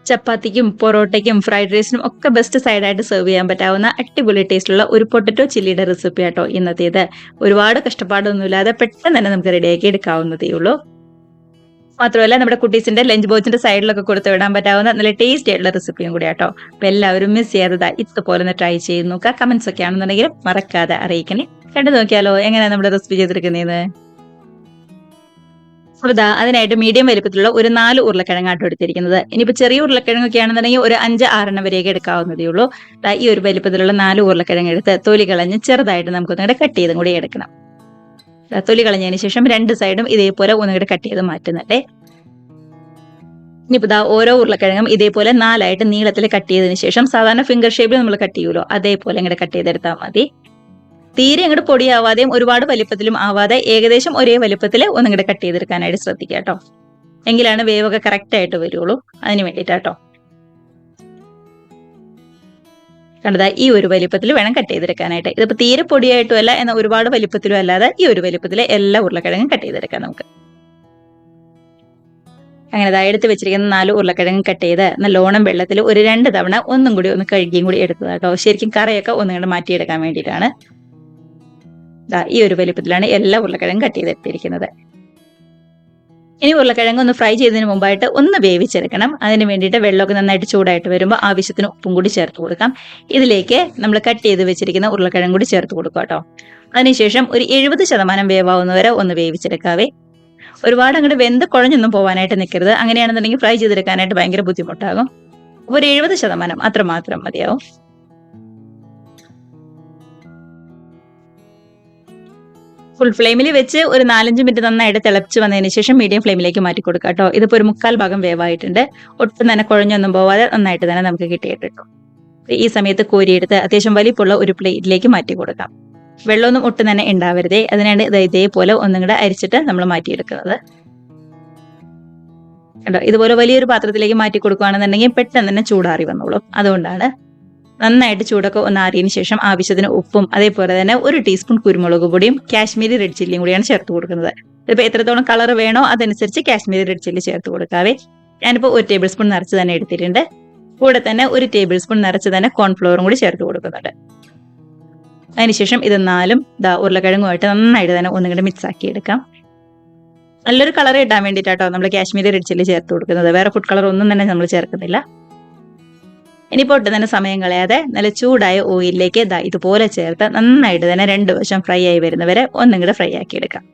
ചപ്പാത്തിക്കും പൊറോട്ടയ്ക്കും fried റൈസിനും ഒക്കെ best സൈഡായിട്ട് serve ചെയ്യാൻ പറ്റാവുന്ന അടിപൊളി ടേസ്റ്റുള്ള ഒരു പൊട്ടറ്റോ ചില്ലിയുടെ റെസിപ്പി ആട്ടോ ഇന്നത്തേത്. ഒരുപാട് കഷ്ടപ്പാടൊന്നുമില്ലാതെ പെട്ടെന്ന് തന്നെ നമുക്ക് റെഡിയാക്കി എടുക്കാവുന്നതേ ഉള്ളൂ. മാത്രമല്ല നമ്മുടെ കുട്ടീസിന്റെ ലഞ്ച് ബോക്സിന്റെ സൈഡിലൊക്കെ കൊടുത്തു വിടാൻ പറ്റാവുന്ന നല്ല ടേസ്റ്റി ആയിട്ടുള്ള റെസിപ്പിയും കൂടി ആട്ടോ. അപ്പൊ എല്ലാവരും മിസ് ചെയ്യാതെ ഇതുപോലെ ഒന്ന് ട്രൈ ചെയ്ത് നോക്കുക. കമന്റ്സ് ഒക്കെ ആണെന്നുണ്ടെങ്കിലും മറക്കാതെ അറിയിക്കണേ. കണ്ടു നോക്കിയാലോ എങ്ങനെയാണ് നമ്മുടെ റെസിപ്പി ചെയ്തെടുക്കുന്നതെന്ന്. അതിനായിട്ട് മീഡിയം വലിപ്പത്തിലുള്ള ഒരു 4 ഉരുളക്കിഴങ്ങാട്ടോ എടുത്തിരിക്കുന്നത്. ഇനിയിപ്പോൾ ചെറിയ ഉരുളക്കിഴങ്ങൊക്കെ ആണെന്നുണ്ടെങ്കിൽ ഒരു 5-6 വരെയൊക്കെ എടുക്കാവുന്നതേ ഉള്ളൂ. ഈ ഒരു വലിപ്പത്തിലുള്ള 4 ഉരുളക്കിഴങ്ങ് എടുത്ത് തൊലി കളഞ്ഞ് ചെറുതായിട്ട് നമുക്കൊന്നുകൂടെ കട്ട് ചെയ്തും കൂടി എടുക്കണം. തൊലി കളഞ്ഞതിന് ശേഷം 2 സൈഡും ഇതേപോലെ ഒന്നുകൂടെ കട്ട് ചെയ്ത് മാറ്റുന്നുണ്ടേ. ഇനിയിപ്പോൾ ഓരോ ഉരുളക്കിഴങ്ങും ഇതേപോലെ 4ആയിട്ട് നീളത്തിൽ കട്ട് ചെയ്തതിന് ശേഷം സാധാരണ ഫിംഗർ ഷേപ്പിൽ നമ്മൾ കട്ട് ചെയ്യുമല്ലോ, അതേപോലെ ഇങ്ങോട്ട് കട്ട് ചെയ്തെടുത്താൽ മതി. തീരെ അങ്ങോട്ട് പൊടിയാവാതെയും ഒരുപാട് വലിപ്പത്തിലും ആവാതെ ഏകദേശം ഒരേ വലിപ്പത്തിൽ ഒന്നിങ്ങോട്ട് കട്ട് ചെയ്തെടുക്കാനായിട്ട് ശ്രദ്ധിക്കുക കേട്ടോ. എങ്കിലാണ് വേവൊക്കെ കറക്റ്റ് ആയിട്ട് വരുള്ളൂ. അതിന് വേണ്ടിയിട്ടാട്ടോ. കണ്ടതാ ഈ ഒരു വലിപ്പത്തിൽ വേണം കട്ട് ചെയ്തെടുക്കാനായിട്ട്. ഇതിപ്പോ തീരെ പൊടിയായിട്ടും അല്ല, എന്നാൽ ഒരുപാട് വലിപ്പത്തിലും അല്ലാതെ ഈ ഒരു വലിപ്പത്തിൽ എല്ലാ ഉരുളക്കിഴങ്ങും കട്ട് ചെയ്തെടുക്കാം നമുക്ക്. അങ്ങനെ എടുത്ത് വെച്ചിരിക്കുന്ന 4 ഉരുളക്കിഴങ്ങ് കട്ട് ചെയ്ത് നല്ലോണം വെള്ളത്തിൽ ഒരു 2 തവണ ഒന്നും കൂടി ഒന്ന് കഴുകിയും കൂടി എടുത്തതാട്ടോ. ശരിക്കും കറിയൊക്കെ ഒന്നുകൂടെ മാറ്റിയെടുക്കാൻ വേണ്ടിയിട്ടാണ്. ഈ ഒരു വലിപ്പത്തിലാണ് എല്ലാ ഉരുളക്കിഴങ്ങും കട്ട് ചെയ്തെടുത്തിരിക്കുന്നത്. ഇനി ഉരുളക്കിഴങ്ങ് ഒന്ന് ഫ്രൈ ചെയ്തതിന് മുമ്പായിട്ട് ഒന്ന് വേവിച്ചെടുക്കണം. അതിന് വേണ്ടിയിട്ട് വെള്ളമൊക്കെ നന്നായിട്ട് ചൂടായിട്ട് വരുമ്പോൾ ആവശ്യത്തിന് ഉപ്പും കൂടി ചേർത്ത് കൊടുക്കാം. ഇതിലേക്ക് നമ്മൾ കട്ട് ചെയ്ത് വെച്ചിരിക്കുന്ന ഉരുളക്കിഴങ്ങ് കൂടി ചേർത്ത് കൊടുക്കാം കേട്ടോ. അതിനുശേഷം ഒരു 70% വേവാവുന്നവരെ ഒന്ന് വേവിച്ചെടുക്കാവേ. ഒരുപാട് അങ്ങോട്ട് വെന്ത് കുഴഞ്ഞൊന്നും പോകാനായിട്ട് നിൽക്കരുത്. അങ്ങനെയാണെന്നുണ്ടെങ്കിൽ ഫ്രൈ ചെയ്തെടുക്കാനായിട്ട് ഭയങ്കര ബുദ്ധിമുട്ടാകും. ഒരു 70% അത്രമാത്രം മതിയാവും. ഫുൾ ഫ്ലെയിമിൽ വെച്ച് ഒരു 4-5 മിനിറ്റ് നന്നായിട്ട് തിളച്ച് വന്നതിന് ശേഷം മീഡിയം ഫ്ലെയിമിലേക്ക് മാറ്റി കൊടുക്കാം കേട്ടോ. ഇതിപ്പോൾ ഒരു 3/4 ഭാഗം വേവായിട്ടുണ്ട്. ഒട്ടും തന്നെ കുഴഞ്ഞൊന്നും പോവാതെ നന്നായിട്ട് തന്നെ നമുക്ക് കിട്ടിയിട്ടുണ്ട്. ഈ സമയത്ത് കോരിയെടുത്ത് അത്യാവശ്യം വലിപ്പമുള്ള ഒരു പ്ലേറ്റിലേക്ക് മാറ്റി കൊടുക്കാം. വെള്ളമൊന്നും ഒട്ടും തന്നെ ഉണ്ടാവരുതേ. അതിനാണ് ഇതേപോലെ ഒന്നും കൂടെ അരിച്ചിട്ട് നമ്മൾ മാറ്റിയെടുക്കുന്നത് കേട്ടോ. ഇതുപോലെ വലിയൊരു പാത്രത്തിലേക്ക് മാറ്റി കൊടുക്കുകയാണെന്നുണ്ടെങ്കിൽ പെട്ടെന്ന് തന്നെ ചൂടാറി വന്നോളും. അതുകൊണ്ടാണ് നന്നായിട്ട് ചൂടൊക്കെ ഒന്ന് ആറിയതിന് ശേഷം ആവശ്യത്തിന് ഉപ്പും അതേപോലെ തന്നെ 1 ടീസ്പൂൺ കുരുമുളക് പൊടിയും കാശ്മീരി റെഡ് ചില്ലിയും കൂടിയാണ് ചേർത്ത് കൊടുക്കുന്നത്. ഇതിപ്പോൾ എത്രത്തോളം കളർ വേണോ അതനുസരിച്ച് കാശ്മീരി റെഡ് ചില്ലി ചേർത്ത് കൊടുക്കാവേ. ഞാനിപ്പോൾ 1 ടേബിൾ സ്പൂൺ നിറച്ച് തന്നെ എടുത്തിട്ടുണ്ട്. കൂടെ തന്നെ 1 ടേബിൾ സ്പൂൺ നിറച്ച് തന്നെ കോൺഫ്ലവറും കൂടി ചേർത്ത് കൊടുക്കുന്നുണ്ട്. അതിനുശേഷം ഇത് 4ഉം ഉരുളക്കിഴങ്ങുമായിട്ട് നന്നായിട്ട് തന്നെ ഒന്നുകൂടെ മിക്സ് ആക്കി എടുക്കാം. നല്ലൊരു കളർ ഇടാൻ വേണ്ടിയിട്ടാട്ടോ നമ്മൾ കാശ്മീരി റെഡ് ചില്ലി ചേർത്ത് കൊടുക്കുന്നത്. വേറെ ഫുഡ് കളർ ഒന്നും തന്നെ നമ്മൾ ചേർക്കുന്നില്ല. ഇനിയിപ്പോൾ ഒട്ടും തന്നെ സമയം കളയാതെ നല്ല ചൂടായ ഓയിലിലേക്ക് ഇതുപോലെ ചേർത്ത് നന്നായിട്ട് തന്നെ 2 വശം ഫ്രൈ ആയി വരുന്നവരെ ഒന്നും കൂടെ ഫ്രൈ ആക്കി എടുക്കാം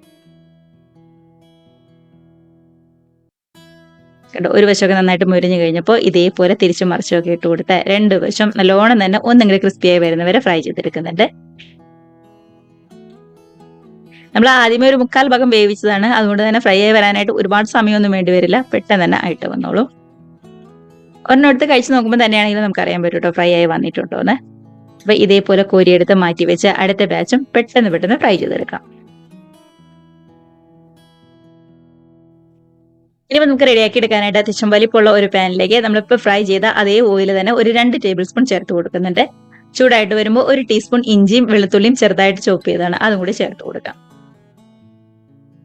കേട്ടോ. ഒരു വശമൊക്കെ നന്നായിട്ട് മുരിഞ്ഞു കഴിഞ്ഞപ്പോൾ ഇതേപോലെ തിരിച്ചും മറിച്ചൊക്കെ ഇട്ട് കൊടുത്ത് 2 വശം നല്ലോണം തന്നെ ഒന്നും കൂടെ ക്രിസ്പിയായി വരുന്നവരെ ഫ്രൈ ചെയ്തെടുക്കുന്നുണ്ട്. നമ്മൾ ആദ്യമേ ഒരു 3/4 ഭാഗം വേവിച്ചതാണ്. അതുകൊണ്ട് തന്നെ ഫ്രൈ ആയി വരാനായിട്ട് ഒരുപാട് സമയമൊന്നും വേണ്ടി വരില്ല. പെട്ടെന്ന് തന്നെ ആയിട്ട് വന്നോളൂ. ഒരെണ്ണെടുത്ത് കഴിച്ച് നോക്കുമ്പോൾ തന്നെയാണെങ്കിലും നമുക്ക് അറിയാൻ പറ്റും കേട്ടോ ഫ്രൈ ആയി വന്നിട്ടുണ്ടോ എന്ന്. അപ്പൊ ഇതേപോലെ കോരിയെടുത്ത് മാറ്റി വെച്ച് അടുത്ത ബാച്ചും പെട്ടെന്ന് ഫ്രൈ ചെയ്തെടുക്കാം. ഇനി നമുക്ക് റെഡിയാക്കി എടുക്കാനായിട്ട് അത്യാവശ്യം വലിപ്പമുള്ള ഒരു പാനിലേക്ക് നമ്മളിപ്പോൾ ഫ്രൈ ചെയ്ത അതേ ഓയിൽ തന്നെ ഒരു 2 ടേബിൾ സ്പൂൺ ചേർത്ത് കൊടുക്കുന്നുണ്ട്. ചൂടായിട്ട് വരുമ്പോൾ 1 ടീസ്പൂൺ ഇഞ്ചിയും വെളുത്തുള്ളിയും ചെറുതായിട്ട് ചോപ്പ് ചെയ്തതാണ്, അതും കൂടി ചേർത്ത് കൊടുക്കാം.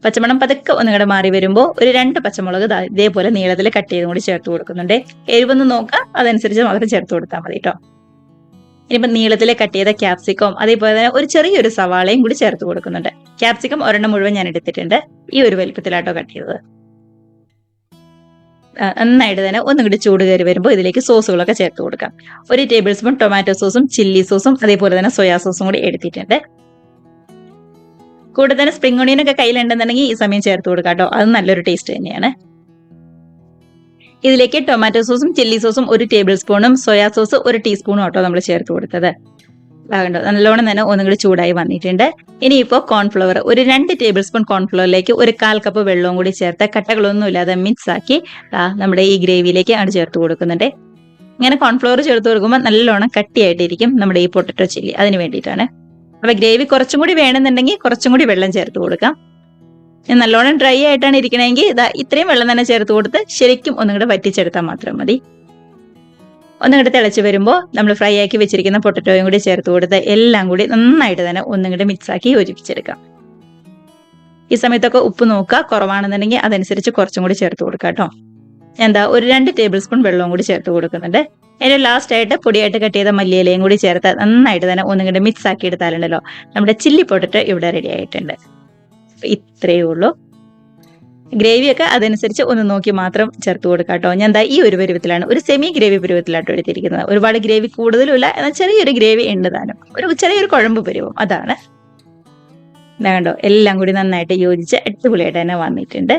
പച്ചമണം പതുക്കെ ഒന്നുകൂടെ മാറി വരുമ്പോൾ ഒരു 2 പച്ചമുളക് ഇതേപോലെ നീളത്തിൽ കട്ട് ചെയ്തും കൂടി ചേർത്ത് കൊടുക്കുന്നുണ്ട്. എരിവൊന്ന് നോക്കാം, അതനുസരിച്ച് മാത്രം ചേർത്ത് കൊടുത്താൽ മതി കേട്ടോ. ഇനിയിപ്പോൾ നീളത്തിൽ കട്ട് ചെയ്ത ക്യാപ്സിക്കം അതേപോലെ തന്നെ ഒരു ചെറിയൊരു സവാളയും കൂടി ചേർത്ത് കൊടുക്കുന്നുണ്ട്. ക്യാപ്സിക്കം ഒരെണ്ണം മുഴുവൻ ഞാൻ എടുത്തിട്ടുണ്ട്. ഈ ഒരു വലിപ്പത്തിലാട്ടോ കട്ട് ചെയ്തത്. നന്നായിട്ട് തന്നെ ഒന്നും കൂടി ചൂട് കയറി വരുമ്പോൾ ഇതിലേക്ക് സോസുകളൊക്കെ ചേർത്ത് കൊടുക്കാം. 1 ടേബിൾ സ്പൂൺ ടൊമാറ്റോ സോസും ചില്ലി സോസും അതേപോലെ തന്നെ സോയാ സോസും കൂടി എടുത്തിട്ടുണ്ട്. കൂടെ തന്നെ സ്പ്രിംഗ് ഓണിയനൊക്കെ കയ്യിലുണ്ടെന്നുണ്ടെങ്കിൽ ഈ സമയം ചേർത്ത് കൊടുക്കാം കേട്ടോ. അത് നല്ലൊരു ടേസ്റ്റ് തന്നെയാണ്. ഇതിലേക്ക് ടൊമാറ്റോ സോസും ചില്ലി സോസും 1 ടേബിൾ സ്പൂണും സോയാ സോസ് 1 ടീസ്പൂണും കേട്ടോ നമ്മൾ ചേർത്ത് കൊടുത്തത്. കണ്ടോ നല്ലോണം തന്നെ ഒന്നും കൂടി ചൂടായി വന്നിട്ടുണ്ട്. ഇനിയിപ്പോൾ കോൺഫ്ലവർ ഒരു 2 ടേബിൾ സ്പൂൺ കോൺഫ്ലവറിലേക്ക് 1/4 കപ്പ് വെള്ളവും കൂടി ചേർത്ത് കട്ടകളൊന്നും ഇല്ലാതെ മിക്സ് ആക്കി നമ്മുടെ ഈ ഗ്രേവിയിലേക്ക് ആണ് ചേർത്ത് കൊടുക്കുന്നുണ്ട്. ഇങ്ങനെ കോൺഫ്ലവർ ചേർത്ത് കൊടുക്കുമ്പോൾ നല്ലോണം കട്ടിയായിട്ടിരിക്കും നമ്മുടെ ഈ പൊട്ടറ്റോ ചില്ലി. അതിന് വേണ്ടിയിട്ടാണ്. അപ്പൊ ഗ്രേവി കുറച്ചും കൂടി വേണമെന്നുണ്ടെങ്കിൽ കുറച്ചും കൂടി വെള്ളം ചേർത്ത് കൊടുക്കാം. നല്ലോണം ഡ്രൈ ആയിട്ടാണ് ഇരിക്കണമെങ്കിൽ ഇത്രയും വെള്ളം തന്നെ ചേർത്ത് കൊടുത്ത് ശരിക്കും ഒന്നും കൂടെ വറ്റിച്ചെടുത്താൽ മാത്രം മതി. ഒന്നും കൂടെ തിളച്ച് വരുമ്പോൾ നമ്മൾ ഫ്രൈ ആക്കി വെച്ചിരിക്കുന്ന പൊട്ടറ്റോയും കൂടി ചേർത്ത് കൊടുത്ത് എല്ലാം കൂടി നന്നായിട്ട് തന്നെ ഒന്നും കൂടെ മിക്സ് ആക്കി യോജിപ്പിച്ചെടുക്കാം. ഈ സമയത്തൊക്കെ ഉപ്പ് നോക്കുക, കുറവാണെന്നുണ്ടെങ്കിൽ അതനുസരിച്ച് കുറച്ചും കൂടി ചേർത്ത് കൊടുക്കാം കേട്ടോ. ഒരു 2 ടേബിൾ സ്പൂൺ വെള്ളവും കൂടി ചേർത്ത് കൊടുക്കുന്നുണ്ട്. ഏറ്റവും ലാസ്റ്റ് ആയിട്ട് പൊടിയായിട്ട് കട്ട് ചെയ്ത മല്ലിയിലയും കൂടി ചേർത്ത് നന്നായിട്ട് തന്നെ ഒന്നും കൂടി മിക്സ് ആക്കി എടുത്താലുണ്ടല്ലോ നമ്മുടെ ചില്ലി പൊട്ടറ്റോ ഇവിടെ റെഡി ആയിട്ടുണ്ട്. ഇത്രയേ ഉള്ളൂ. ഗ്രേവിയൊക്കെ അതനുസരിച്ച് ഒന്ന് നോക്കി മാത്രം ചേർത്ത് കൊടുക്കാം കേട്ടോ. ഞാൻ ഈ ഒരു പരുവത്തിലാണ്, ഒരു സെമി ഗ്രേവി പരുവത്തിലാട്ടോ എടുത്തിരിക്കുന്നത്. ഒരുപാട് ഗ്രേവി കൂടുതലും ഇല്ല, എന്നാൽ ചെറിയൊരു ഗ്രേവി ഉണ്ട് താനും, ഒരു ചെറിയൊരു കുഴമ്പ് പരുവം അതാണ്. കണ്ടോ, എല്ലാം കൂടി നന്നായിട്ട് യോജിച്ച് അടിപൊളിയായിട്ട് തന്നെ വന്നിട്ടുണ്ട്.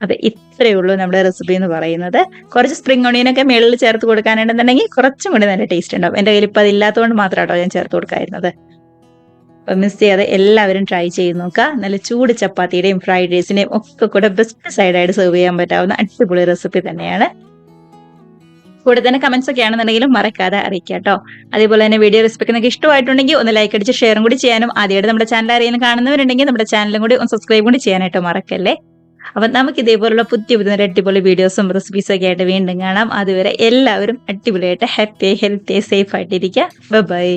അതെ, ഇത്രയേ ഉള്ളൂ നമ്മുടെ റെസിപ്പി എന്ന് പറയുന്നത്. കുറച്ച് സ്പ്രിംഗ് ഓണിയനൊക്കെ മേളിൽ ചേർത്ത് കൊടുക്കാനുണ്ടെന്നുണ്ടെങ്കിൽ കുറച്ചും കൂടി നല്ല ടേസ്റ്റ് ഉണ്ടാവും. എൻ്റെ കയ്യിൽ ഇപ്പോൾ അതില്ലാത്തതുകൊണ്ട് മാത്രമാട്ടോ ഞാൻ ചേർത്ത് കൊടുക്കായിരുന്നത്. അപ്പം മിസ് ചെയ്യാതെ എല്ലാവരും ട്രൈ ചെയ്ത് നോക്കുക. നല്ല ചൂട് ചപ്പാത്തിയുടെയും ഫ്രൈഡ് റൈസിന്റെയും ഒക്കെ കൂടെ ബെസ്റ്റ് സൈഡായിട്ട് സെർവ് ചെയ്യാൻ പറ്റാവുന്ന അടിപൊളി റെസിപ്പി തന്നെയാണ്. കൂടെ തന്നെ കമന്റ്സ് ഒക്കെ ആണെന്നുണ്ടെങ്കിലും മറക്കാതെ അറിയിക്കുക കേട്ടോ. അതേപോലെ തന്നെ വീഡിയോ റെസിപ്പി നിങ്ങൾക്ക് ഇഷ്ടമായിട്ടുണ്ടെങ്കിൽ ഒന്ന് ലൈക്ക് അടിച്ച് ഷെയറും കൂടി ചെയ്യാനും, ആദ്യമായിട്ട് നമ്മുടെ ചാനൽ അറിയാൻ കാണുന്നവരുണ്ടെങ്കിൽ നമ്മുടെ ചാനലും കൂടി ഒന്ന് സബ്സ്ക്രൈബ് കൂടി ചെയ്യാനായിട്ട് മറക്കല്ലേ. അപ്പം നമുക്ക് ഇതേപോലുള്ള പുതിയ അടിപൊളി വീഡിയോസും റെസിപ്പീസും ഒക്കെ ആയിട്ട് വീണ്ടും കാണാം. അതുവരെ എല്ലാവരും അടിപൊളിയായിട്ട് ഹാപ്പി, ഹെൽത്തി, സേഫ് ആയിട്ടിരിക്കുക. ബൈ.